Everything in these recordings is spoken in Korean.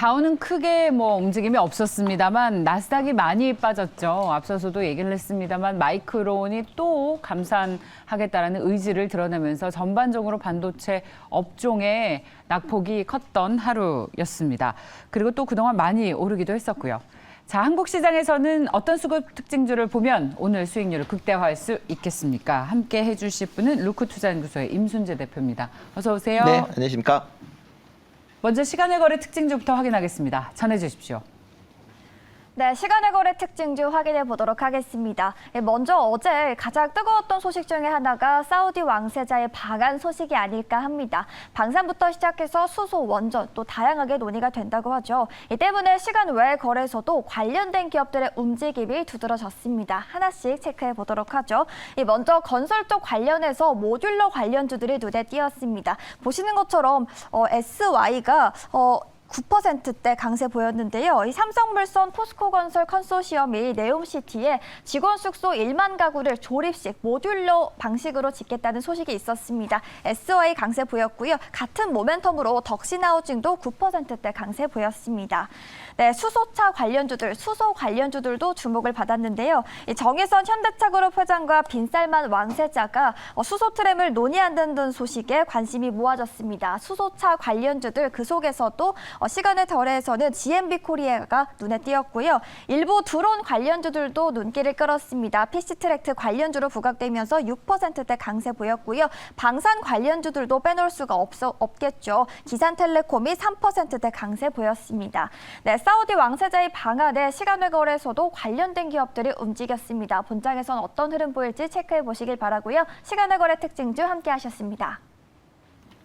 다우는 크게 움직임이 없었습니다만 나스닥이 많이 빠졌죠. 앞서서도 얘기를 했습니다만 마이크론이 또 감산하겠다라는 의지를 드러내면서 전반적으로 반도체 업종의 낙폭이 컸던 하루였습니다. 그리고 또 그동안 많이 오르기도 했었고요. 자, 한국 시장에서는 어떤 수급 특징주를 보면 오늘 수익률을 극대화할 수 있겠습니까? 함께 해주실 분은 루크투자연구소의 임순재 대표입니다. 어서 오세요. 네, 안녕하십니까. 먼저 시간의 거래 특징주부터 확인하겠습니다. 전해주십시오. 네, 시간의 거래 특징주 확인해 보도록 하겠습니다. 먼저 어제 가장 뜨거웠던 소식 중에 하나가 사우디 왕세자의 방한 소식이 아닐까 합니다. 방산부터 시작해서 수소, 원전 또 다양하게 논의가 된다고 하죠. 이 때문에 시간 외 거래에서도 관련된 기업들의 움직임이 두드러졌습니다. 하나씩 체크해 보도록 하죠. 먼저 건설 쪽 관련해서 모듈러 관련주들이 눈에 띄었습니다. 보시는 것처럼 SY가 9%대 강세 보였는데요. 이 삼성물산, 포스코건설 컨소시엄이 네옴시티에 직원 숙소 1만 가구를 조립식 모듈러 방식으로 짓겠다는 소식이 있었습니다. SY 강세 보였고요. 같은 모멘텀으로 덕신하우징도 9%대 강세 보였습니다. 네, 수소차 관련주들, 수소 관련주들도 주목을 받았는데요. 이 정의선 현대차그룹 회장과 빈살만 왕세자가 수소 트램을 논의한다는 소식에 관심이 모아졌습니다. 수소차 관련주들 그 속에서도 시간의 거래에서는 GMB 코리아가 눈에 띄었고요. 일부 드론 관련주들도 눈길을 끌었습니다. PC트랙트 관련주로 부각되면서 6%대 강세 보였고요. 방산 관련주들도 빼놓을 수가 없겠죠. 기산텔레콤이 3%대 강세 보였습니다. 네, 사우디 왕세자의 방한에 시간외 거래에서도 관련된 기업들이 움직였습니다. 본장에선 어떤 흐름 보일지 체크해 보시길 바라고요. 시간외 거래 특징주 함께 하셨습니다.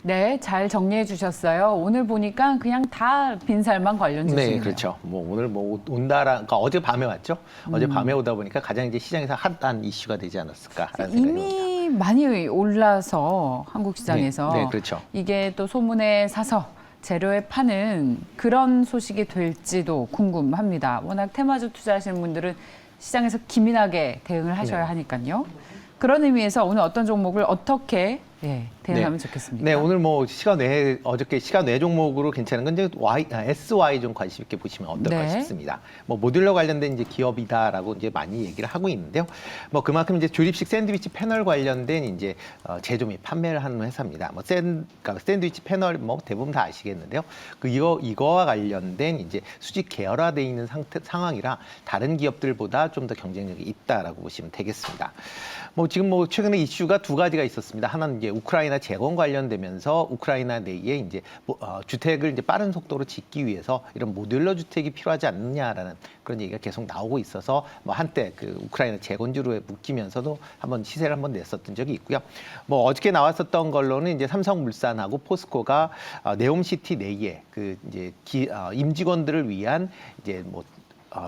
네, 잘 정리해 주셨어요. 오늘 보니까 그냥 다 빈살만 관련 주시네요. 네, 그렇죠. 오늘 온다라, 그러니까 어제 밤에 왔죠. 어제 밤에 오다 보니까 가장 이제 시장에서 핫한 이슈가 되지 않았을까 하는 생각이 듭니다. 이미 많이 올라서 한국 시장에서 네, 그렇죠. 이게 또 소문에 사서 재료에 파는 그런 소식이 될지도 궁금합니다. 워낙 테마주 투자하시는 분들은 시장에서 기민하게 대응을 하셔야 하니까요. 그런 의미에서 오늘 어떤 종목을 어떻게 대응하면 좋겠습니까? 네, 오늘 어저께 시간 외 종목으로 괜찮은 건 이제 SY 좀 관심 있게 보시면 어떨까 싶습니다. 모듈러 관련된 이제 기업이다라고 이제 많이 얘기를 하고 있는데요. 그만큼 이제 조립식 샌드위치 패널 관련된 이제 제조 및 판매를 하는 회사입니다. 그러니까 샌드위치 패널 대부분 다 아시겠는데요. 이거와 관련된 이제 수직 계열화되어 있는 상황이라 다른 기업들보다 좀 더 경쟁력이 있다라고 보시면 되겠습니다. 지금 최근에 이슈가 두 가지가 있었습니다. 하나는 이제 우크라이나 재건 관련되면서 우크라이나 내에 이제 주택을 이제 빠른 속도로 짓기 위해서 이런 모듈러 주택이 필요하지 않느냐라는 그런 얘기가 계속 나오고 있어서 한때 그 우크라이나 재건주로 묶이면서도 한번 시세를 한번 냈었던 적이 있고요. 어저께 나왔었던 걸로는 이제 삼성물산하고 포스코가 네옴시티 내에 그 이제 임직원들을 위한 이제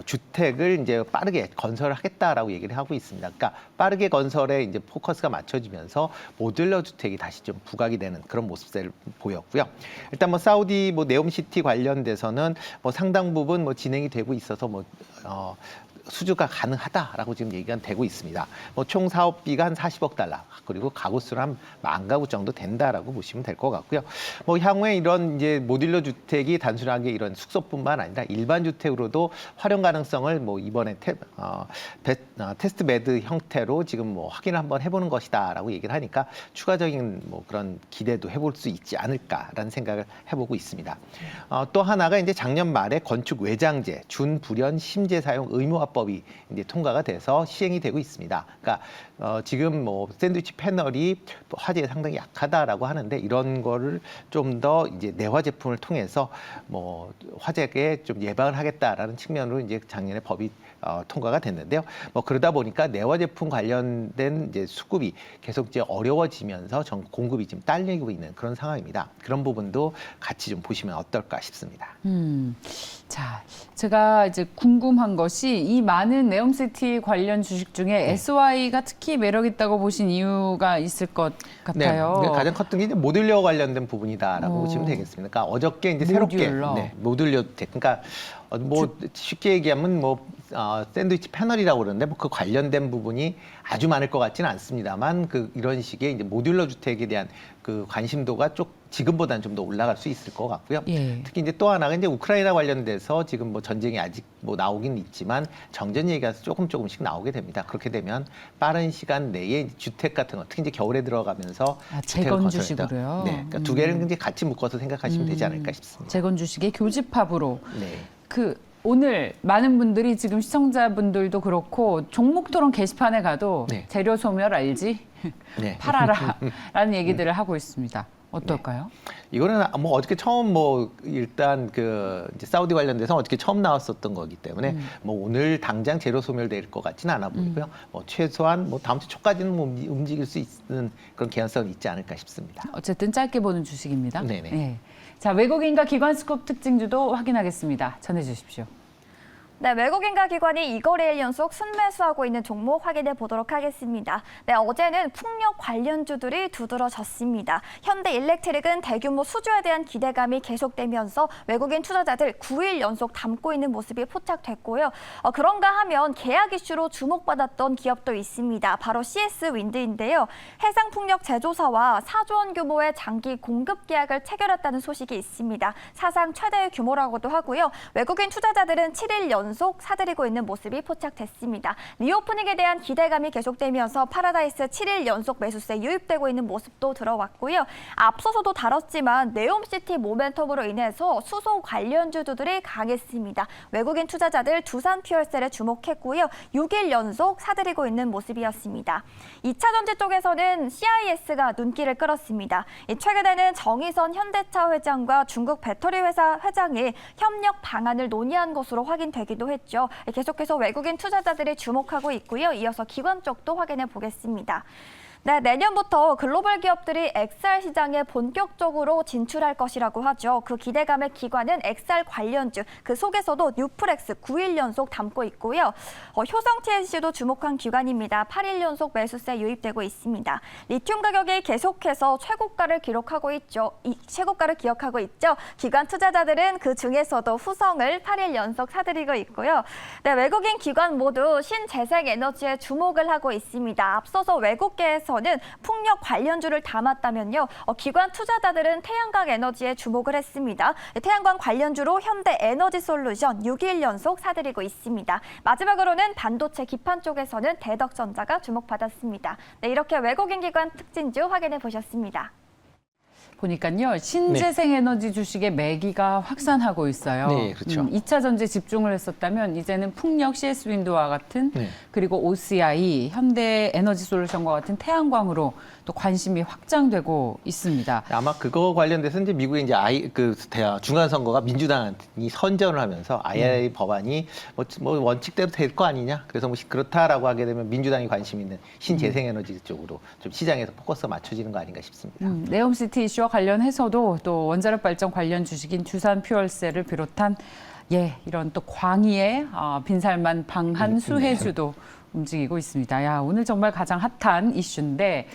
주택을 이제 빠르게 건설하겠다라고 얘기를 하고 있습니다. 그러니까 빠르게 건설에 이제 포커스가 맞춰지면서 모듈러 주택이 다시 좀 부각이 되는 그런 모습을 보였고요. 일단 사우디 네옴시티 관련돼서는 상당 부분 진행이 되고 있어서 수주가 가능하다라고 지금 얘기가 되고 있습니다. 총 사업비가 한 40억 달러, 그리고 가구 수는 한 10,000가구 정도 된다라고 보시면 될 것 같고요. 향후에 이런 이제 모듈러 주택이 단순하게 이런 숙소뿐만 아니라 일반 주택으로도 활용 가능성을 이번에 테스트 베드 형태로 지금 확인을 한번 해보는 것이다라고 얘기를 하니까 추가적인 그런 기대도 해볼 수 있지 않을까라는 생각을 해보고 있습니다. 또 하나가 이제 작년 말에 건축 외장재 준불연 심재 사용 의무화법이 이제 통과가 돼서 시행이 되고 있습니다. 그러니까 지금 샌드위치 패널이 화재에 상당히 약하다라고 하는데 이런 거를 좀 더 이제 내화 제품을 통해서 화재에 좀 예방을 하겠다라는 측면으로 이제 작년에 법이 통과가 됐는데요. 그러다 보니까 내화 제품 관련된 이제 수급이 계속 이제 어려워지면서 공급이 지금 딸리고 있는 그런 상황입니다. 그런 부분도 같이 좀 보시면 어떨까 싶습니다. 자, 제가 이제 궁금한 것이 이 많은 네옴시티 관련 주식 중에 SY가 특히 매력 있다고 보신 이유가 있을 것 같아요. 네, 가장 컸던 게 이제 모듈러 관련된 부분이다라고 보시면 되겠습니다. 그러니까 어저께 이제 새롭게 모듈러 주택, 그러니까 뭐 쉽게 얘기하면 뭐 샌드위치 패널이라고 그러는데 뭐 그 관련된 부분이 아주 많을 것 같지는 않습니다만 이런 식의 이제 모듈러 주택에 대한 그 관심도가 지금보다는 좀 더 올라갈 수 있을 것 같고요. 예. 특히 이제 또 하나가 이제 우크라이나 관련돼서 지금 뭐 전쟁이 아직 뭐 나오긴 있지만 정전 얘기가 조금씩 나오게 됩니다. 그렇게 되면 빠른 시간 내에 주택 같은 거, 특히 이제 겨울에 들어가면서 주택을 재건주식으로요. 네, 그러니까 두 개를 이제 같이 묶어서 생각하시면 되지 않을까 싶습니다. 재건주식의 교집합으로 네. 오늘 많은 분들이 지금 시청자분들도 그렇고 종목 토론 게시판에 가도 네. 재료 소멸 알지? 네. 팔아라라는 얘기들을 하고 있습니다. 어떨까요? 이거는 뭐 어저께 처음 뭐 일단 이제 사우디 관련돼서 어저께 처음 나왔었던 거기 때문에 뭐 오늘 당장 재료 소멸될 것 같지는 않아 보이고요. 뭐 최소한 뭐 다음 주 초까지는 뭐 움직일 수 있는 그런 개연성이 있지 않을까 싶습니다. 어쨌든 짧게 보는 주식입니다. 네네. 네. 자, 외국인과 기관 스콥 특징주도 확인하겠습니다. 전해주십시오. 네, 외국인과 기관이 2거래일 연속 순매수하고 있는 종목 확인해 보도록 하겠습니다. 네, 어제는 풍력 관련주들이 두드러졌습니다. 현대일렉트릭은 대규모 수주에 대한 기대감이 계속되면서 외국인 투자자들 9일 연속 담고 있는 모습이 포착됐고요. 그런가 하면 계약 이슈로 주목받았던 기업도 있습니다. 바로 CS 윈드인데요. 해상풍력 제조사와 4조 원 규모의 장기 공급 계약을 체결했다는 소식이 있습니다. 사상 최대의 규모라고도 하고요. 외국인 투자자들은 7일 연속 사들이고 있는 모습이 포착됐습니다. 리오프닝에 대한 기대감이 계속되면서 파라다이스 7일 연속 매수세 유입되고 있는 모습도 들어왔고요. 앞서서도 다뤘지만 네옴시티 모멘텀으로 인해서 수소 관련주들이 강했습니다. 외국인 투자자들 두산퓨얼셀에 주목했고요. 6일 연속 사들이고 있는 모습이었습니다. 2차 전지 쪽에서는 CIS가 눈길을 끌었습니다. 최근에는 정의선 현대차 회장과 중국 배터리 회사 회장이 협력 방안을 논의한 것으로 확인되기도 했죠. 계속해서 외국인 투자자들이 주목하고 있고요. 이어서 기관 쪽도 확인해 보겠습니다. 네, 내년부터 글로벌 기업들이 XR 시장에 본격적으로 진출할 것이라고 하죠. 그 기대감의 기관은 XR 관련주, 그 속에서도 뉴플렉스 9일 연속 담고 있고요. 효성 TNC도 주목한 기관입니다. 8일 연속 매수세 유입되고 있습니다. 리튬 가격이 계속해서 최고가를 기록하고 있죠. 최고가를 기억하고 있죠. 기관 투자자들은 그 중에서도 후성을 8일 연속 사들이고 있고요. 네, 외국인 기관 모두 신재생 에너지에 주목을 하고 있습니다. 앞서서 외국계에서는 풍력 관련주를 담았다면요. 기관 투자자들은 태양광 에너지에 주목을 했습니다. 태양광 관련주로 현대에너지솔루션 6일 연속 사들이고 있습니다. 마지막으로는 반도체 기판 쪽에서는 대덕전자가 주목받았습니다. 네, 이렇게 외국인 기관 특징주 확인해 보셨습니다. 보니까요. 신재생에너지 주식의 매기가 확산하고 있어요. 네, 그렇죠. 2차 전지에 집중을 했었다면 이제는 풍력 CS 윈도와 같은 네. 그리고 OCI, 현대에너지솔루션과 같은 태양광으로 또 관심이 확장되고 있습니다. 아마 그거 관련돼서 이제 미국의 이제 중간 선거가 민주당이 선전을 하면서 IRA 법안이 뭐 원칙대로 될 거 아니냐. 그래서 뭐 그렇다라고 하게 되면 민주당이 관심 있는 신재생에너지 쪽으로 좀 시장에서 포커스가 맞춰지는 거 아닌가 싶습니다. 네옴시티 이슈와 관련해서도 또 원자력 발전 관련 주식인 두산퓨얼셀을 비롯한 이런 또 광의의 빈살만 방한수혜주도 움직이고 있습니다. 야, 오늘 정말 가장 핫한 이슈인데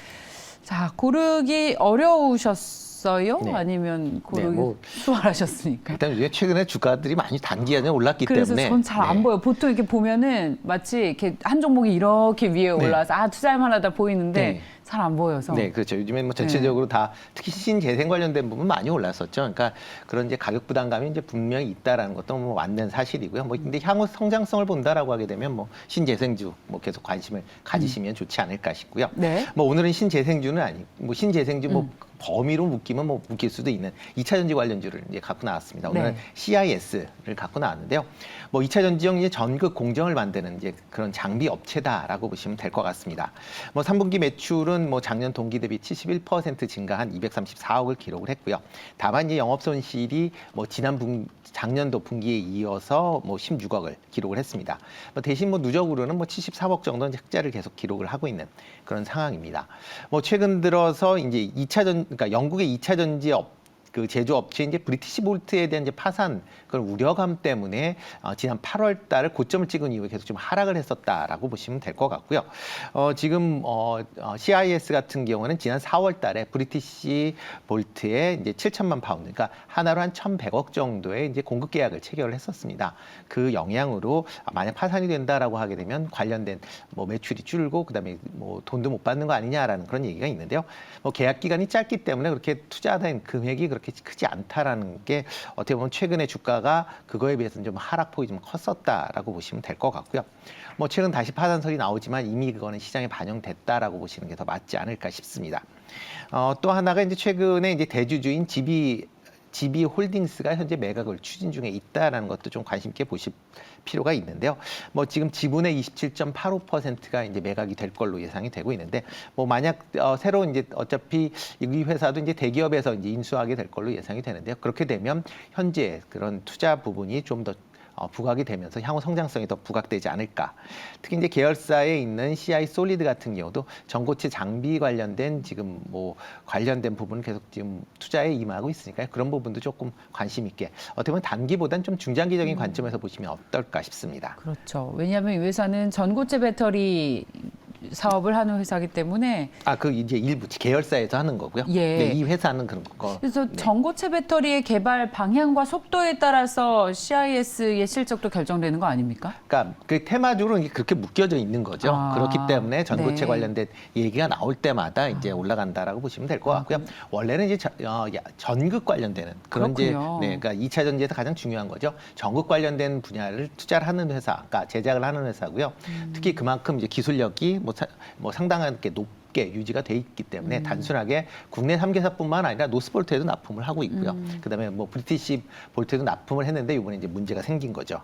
자, 고르기 어려우셨어요? 네. 아니면 고르기 뭐 수월하셨습니까? 일단 요즘 최근에 주가들이 많이 단기간에 올랐기 그래서 때문에 전 잘 안 보여. 보통 이렇게 보면은 마치 이렇게 한 종목이 이렇게 위에 올라와서 투자할 만하다 보이는데 네. 잘 안 보여서. 네, 그렇죠. 요즘엔 뭐 전체적으로 다 특히 신재생 관련된 부분 많이 올랐었죠. 그러니까 그런 이제 가격 부담감이 이제 분명히 있다라는 것도 뭐 맞는 사실이고요. 뭐 근데 향후 성장성을 본다라고 하게 되면 뭐 신재생주 뭐 계속 관심을 가지시면 좋지 않을까 싶고요. 네. 뭐 오늘은 신재생주는 아니고 뭐 신재생주 뭐 범위로 묶이면 뭐 묶일 수도 있는 2차 전지 관련주를 이제 갖고 나왔습니다. 오늘은 네. CIS를 갖고 나왔는데요. 뭐 2차 전지용 이제 전극 공정을 만드는 이제 그런 장비 업체다라고 보시면 될 것 같습니다. 뭐 3분기 매출은 뭐 작년 동기 대비 71% 증가한 234억을 기록을 했고요. 다만 이 영업 손실이 뭐 작년도 분기에 이어서 뭐 16억을 기록을 했습니다. 뭐 대신 뭐 누적으로는 뭐 73억 정도는 흑자를 계속 기록을 하고 있는 그런 상황입니다. 뭐 최근 들어서 이제 그러니까 영국의 2차 전지 그 제조업체 이제 브리티시 볼트에 대한 이제 파산 그런 우려감 때문에 지난 8월달 고점을 찍은 이후에 계속 좀 하락을 했었다라고 보시면 될 것 같고요. 지금 CIS 같은 경우는 지난 4월달에 브리티시 볼트에 이제 7천만 파운드, 그러니까 하나로 한 1,100억 정도의 이제 공급 계약을 체결을 했었습니다. 그 영향으로 만약 파산이 된다라고 하게 되면 관련된 뭐 매출이 줄고 그다음에 뭐 돈도 못 받는 거 아니냐라는 그런 얘기가 있는데요. 뭐 계약 기간이 짧기 때문에 그렇게 투자된 금액이 그렇게 크지 않다라는 게 어떻게 보면 최근에 주가가 그거에 비해서는 좀 하락폭이 좀 컸었다라고 보시면 될 것 같고요. 뭐 최근 다시 파산설이 나오지만 이미 그거는 시장에 반영됐다라고 보시는 게 더 맞지 않을까 싶습니다. 또 하나가 이제 최근에 이제 대주주인 GB 홀딩스가 현재 매각을 추진 중에 있다라는 것도 좀 관심 있게 보실 필요가 있는데요. 뭐 지금 지분의 27.85%가 이제 매각이 될 걸로 예상이 되고 있는데, 뭐 만약 새로 이제 어차피 이 회사도 이제 대기업에서 이제 인수하게 될 걸로 예상이 되는데요. 그렇게 되면 현재 그런 투자 부분이 좀 더 부각이 되면서 향후 성장성이 더 부각되지 않을까. 특히 이제 계열사에 있는 CI 솔리드 같은 경우도 전고체 장비 관련된 지금 뭐 관련된 부분을 계속 지금 투자에 임하고 있으니까요. 그런 부분도 조금 관심 있게 어떻게 보면 단기보다는 좀 중장기적인 관점에서 보시면 어떨까 싶습니다. 그렇죠. 왜냐하면 이 회사는 전고체 배터리 사업을 하는 회사이기 때문에 그 이제 일부 계열사에서 하는 거고요. 예. 네, 이 회사는 그런 거. 그래서 네. 전고체 배터리의 개발 방향과 속도에 따라서 CIS의 실적도 결정되는 거 아닙니까? 그러니까 그 테마주로 이게 그렇게 묶여져 있는 거죠. 그렇기 때문에 전고체 네. 관련된 얘기가 나올 때마다 이제 올라간다라고 보시면 될 것 같고요. 원래는 이제 전극 관련되는 그런 그렇군요. 이제 그러니까 2차 전지에서 가장 중요한 거죠. 전극 관련된 분야를 투자를 하는 회사, 그러니까 제작을 하는 회사고요. 특히 그만큼 이제 기술력이 뭐 상당하게 높게 유지가 돼 있기 때문에 단순하게 국내 3개사뿐만 아니라 노스볼트에도 납품을 하고 있고요. 그다음에 뭐 브리티시 볼트에도 납품을 했는데 이번에 이제 문제가 생긴 거죠.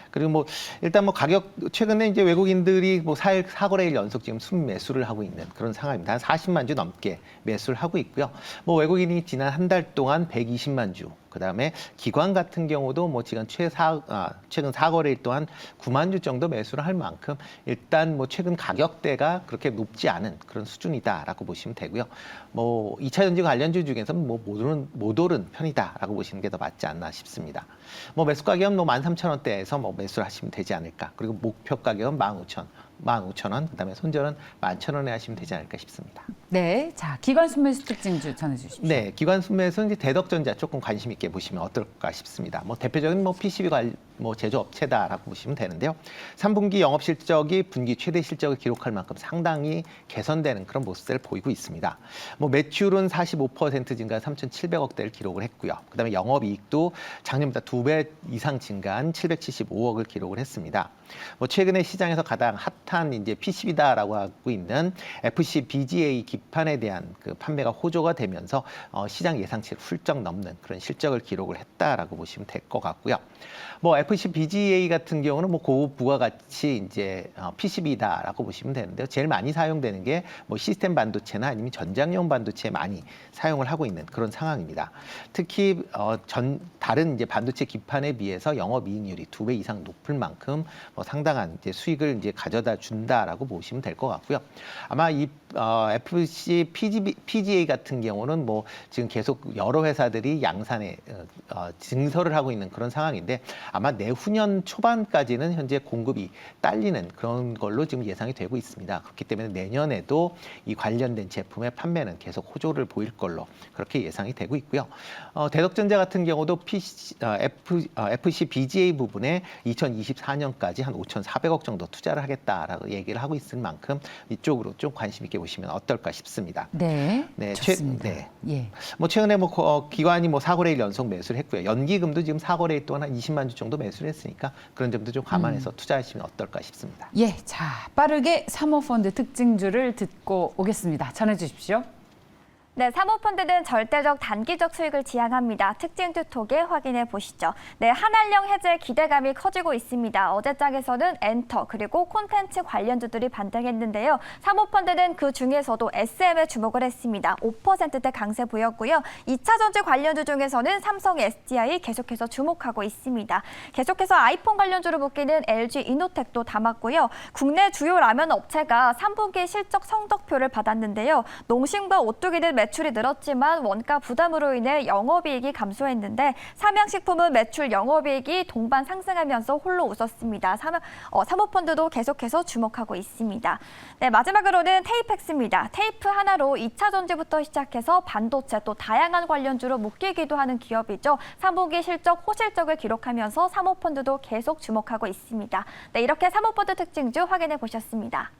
그리고 뭐 일단 뭐 가격 최근에 이제 외국인들이 뭐 4거래일 연속 지금 순매수를 하고 있는 그런 상황입니다. 한 40만 주 넘게 매수를 하고 있고요. 뭐 외국인이 지난 한 달 동안 120만 주, 그다음에 기관 같은 경우도 뭐 지금 최근 4거래일 동안 9만 주 정도 매수를 할 만큼 일단 뭐 최근 가격대가 그렇게 높지 않은 그런 수준이다라고 보시면 되고요. 뭐 2차 전지 관련주 중에서 뭐 못 오른 편이다라고 보시는 게 더 맞지 않나 싶습니다. 뭐 매수 가격은 뭐 13,000원대에서 뭐 매수를 하시면 되지 않을까. 그리고 목표 가격은 15,000원, 그다음에 손절은 11,000원에 하시면 되지 않을까 싶습니다. 네, 자 기관 순매수 특징주 전해주십시오. 네, 기관 순매수는 이제 대덕전자 조금 관심 있게 보시면 어떨까 싶습니다. 뭐 대표적인 뭐 PCB 제조업체다라고 보시면 되는데요. 3분기 영업 실적이 분기 최대 실적을 기록할 만큼 상당히 개선되는 그런 모습을 보이고 있습니다. 뭐 매출은 45% 증가 3,700억대를 기록을 했고요. 그다음에 영업이익도 작년보다 2배 이상 증가한 775억을 기록을 했습니다. 뭐 최근에 시장에서 가장 핫한 이제 PCB다라고 하고 있는 FC BGA 기판에 대한 그 판매가 호조가 되면서 시장 예상치를 훌쩍 넘는 그런 실적을 기록을 했다라고 보시면 될 것 같고요. 뭐 FC BGA 같은 경우는 뭐 고부가가치 이제 PCB다라고 보시면 되는데요. 제일 많이 사용되는 게 뭐 시스템 반도체나 아니면 전장용 반도체에 많이 사용을 하고 있는 그런 상황입니다. 특히 다른 이제 반도체 기판에 비해서 영업이익률이 2배 이상 높을 만큼 뭐 상당한 이제 수익을 이제 가져다 준다라고 보시면 될 것 같고요. 아마 이 FC PGA 같은 경우는 뭐 지금 계속 여러 회사들이 양산에 증설을 하고 있는 그런 상황인데 아마 내후년 초반까지는 현재 공급이 딸리는 그런 걸로 지금 예상이 되고 있습니다. 그렇기 때문에 내년에도 이 관련된 제품의 판매는 계속 호조를 보일 걸로 그렇게 예상이 되고 있고요. 대덕전자 같은 경우도 FC BGA 부분에 2024년까지 한 5,400억 정도 투자를 하겠다라고 얘기를 하고 있을 만큼 이쪽으로 좀 관심 있게 보시면 어떨까 싶습니다. 네, 네, 좋습니다. 예. 뭐 최근에 뭐 기관이 뭐 4거래일 연속 매수를 했고요. 연기금도 지금 4거래일 동안 한 20만 주 정도 매수를 했으니까 그런 점도 좀 감안해서 투자하시면 어떨까 싶습니다. 예, 자 빠르게 사모펀드 특징주를 듣고 오겠습니다. 전해주십시오. 네, 사모펀드는 절대적 단기적 수익을 지향합니다. 특징주 토계 확인해 보시죠. 네, 한한령 해제 기대감이 커지고 있습니다. 어제장에서는 엔터 그리고 콘텐츠 관련주들이 반등했는데요. 사모펀드는 그 중에서도 SM에 주목을 했습니다. 5%대 강세 보였고요. 2차 전지 관련주 중에서는 삼성 SDI 계속해서 주목하고 있습니다. 계속해서 아이폰 관련주로 묶이는 LG 이노텍도 담았고요. 국내 주요 라면 업체가 3분기 실적 성적표를 받았는데요. 농심과 오뚜기는 매출이 늘었지만 원가 부담으로 인해 영업이익이 감소했는데 삼양식품은 매출 영업이익이 동반 상승하면서 홀로 웃었습니다. 사모펀드도 계속해서 주목하고 있습니다. 네, 마지막으로는 테이펙스입니다. 테이프 하나로 2차 전지부터 시작해서 반도체 또 다양한 관련주로 묶이기도 하는 기업이죠. 3분기 실적 호실적을 기록하면서 사모펀드도 계속 주목하고 있습니다. 네, 이렇게 사모펀드 특징주 확인해 보셨습니다.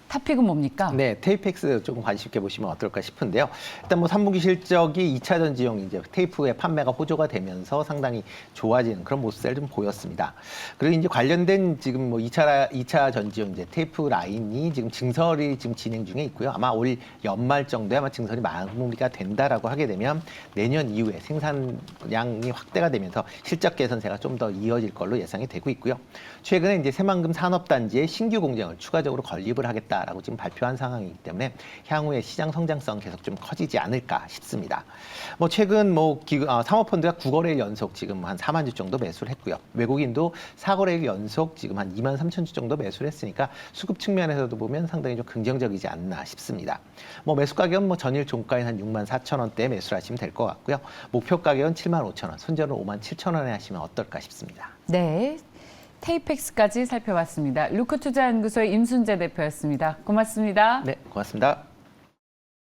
탑픽은 뭡니까? 네, 테이펙스 조금 관심 있게 보시면 어떨까 싶은데요. 일단 뭐 3분기 실적이 2차 전지용 이제 테이프의 판매가 호조가 되면서 상당히 좋아지는 그런 모습을 좀 보였습니다. 그리고 이제 관련된 지금 뭐 2차 전지용 이제 테이프 라인이 지금 증설이 지금 진행 중에 있고요. 아마 올 연말 정도에 아마 증설이 마무리가 된다라고 하게 되면 내년 이후에 생산량이 확대가 되면서 실적 개선세가 좀 더 이어질 걸로 예상이 되고 있고요. 최근에 이제 새만금 산업단지에 신규 공장을 추가적으로 건립을 하겠다라고 지금 발표한 상황이기 때문에 향후에 시장 성장성 계속 좀 커지지 않을까 싶습니다. 뭐 최근 뭐 사모펀드가 9거래일 연속 지금 한 4만 주 정도 매수를 했고요. 외국인도 4거래일 연속 지금 한 2만 3천 주 정도 매수를 했으니까 수급 측면에서도 보면 상당히 좀 긍정적이지 않나 싶습니다. 뭐 매수 가격은 뭐 전일 종가인 한 6만 4천 원대에 매수를 하시면 될 것 같고요. 목표 가격은 7만 5천 원, 손절은 5만 7천 원에 하시면 어떨까 싶습니다. 네. 테이펙스까지 살펴봤습니다. 루크투자연구소의 임순재 대표였습니다. 고맙습니다. 네, 고맙습니다.